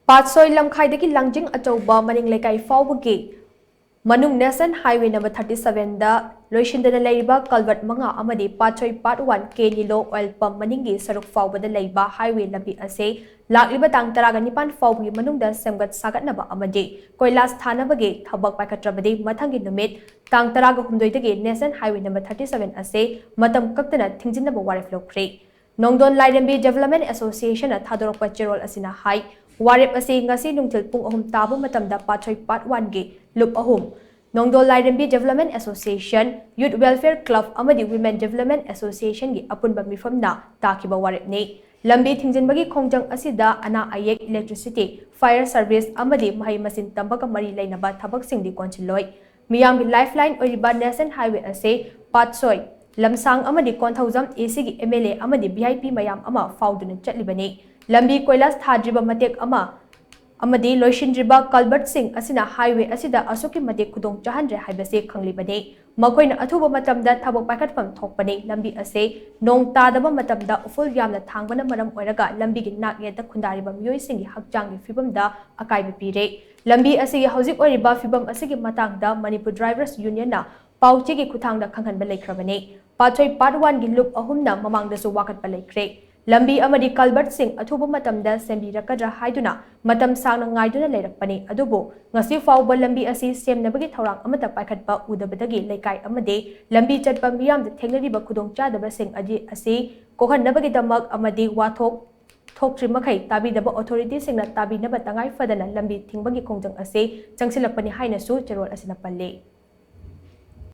Patsoi Lamkhai Dagi Langjing Achouba Maning Leikai phaobagi manung National Highway number 37 da loishindana leiriba Culvert manga amadi Patsoi Part 1 K Nilo oil pump maningi sharuk phaobada leiba highway lambi ase lakliba Tang nipan phaobagi manungda shemgat shagatnaba amadi koilas thanabagi thabak paikhattrabadi mathang numit Tang humdoi National Highway number 37 ase Matam Kaktana Thingjinnaba warep loukhre Nongdon Lairambi Development Association at Thadorokpa Cherol Asina Hai warep ase ngasi nungtil pung ahum tabo matamda Patsoi Part 1 gi loop ahum Nongdon Lairambi Development Association Youth Welfare Club amadi Women Development Association gi apunba mifamna takiba warep ne lambi thingjinnbagi khongjang asida ana ayek electricity fire service amadi mahai masin tambaka mari leinaba thabak singdi konchiloi miyam gi lifeline oriba National Highway ase Patsoi lamsang amadi konthaujam AC gi MLA amadi VIP mayam ama fauduna chatlibani lambi koilas thadriba matek ama amadi loishindriba Culvert sing asina highway asida asuki matek khudong chahanre haibase khanglibani makoina athuba matamda thabak paikhatfam thokpani lambi ase nong tadaba matamda uful yamna thangbana maram oiraga lambi gi nakyeda khundariba miyoi singi hakjangi fibamda akaiba pire lambi ase hauzik oriba fibam asigi matangda Manipur Drivers Union na pauche gi khuthangda khanghanba leikrabani Patsoi Part 1 gi loop ahumna mamangdasu wakatpa leikhre lambi amadi Culvert sing athuba matamda sembirakadra haiduna matam sangna ngaiduna leirakpani adubu ngasi fauba lambi asi semnabagi thorang amata paikhatpa udabadagi leikai amade lambi chatpa miyamda thengnariba khudong chadaba sing adi asi kohannabagi damak amadi wathok thokri makhai tabidaba authority singna tabinaba tangai fadana lambi thingbagi khongjang ase changsilapani haina su cherol asina palle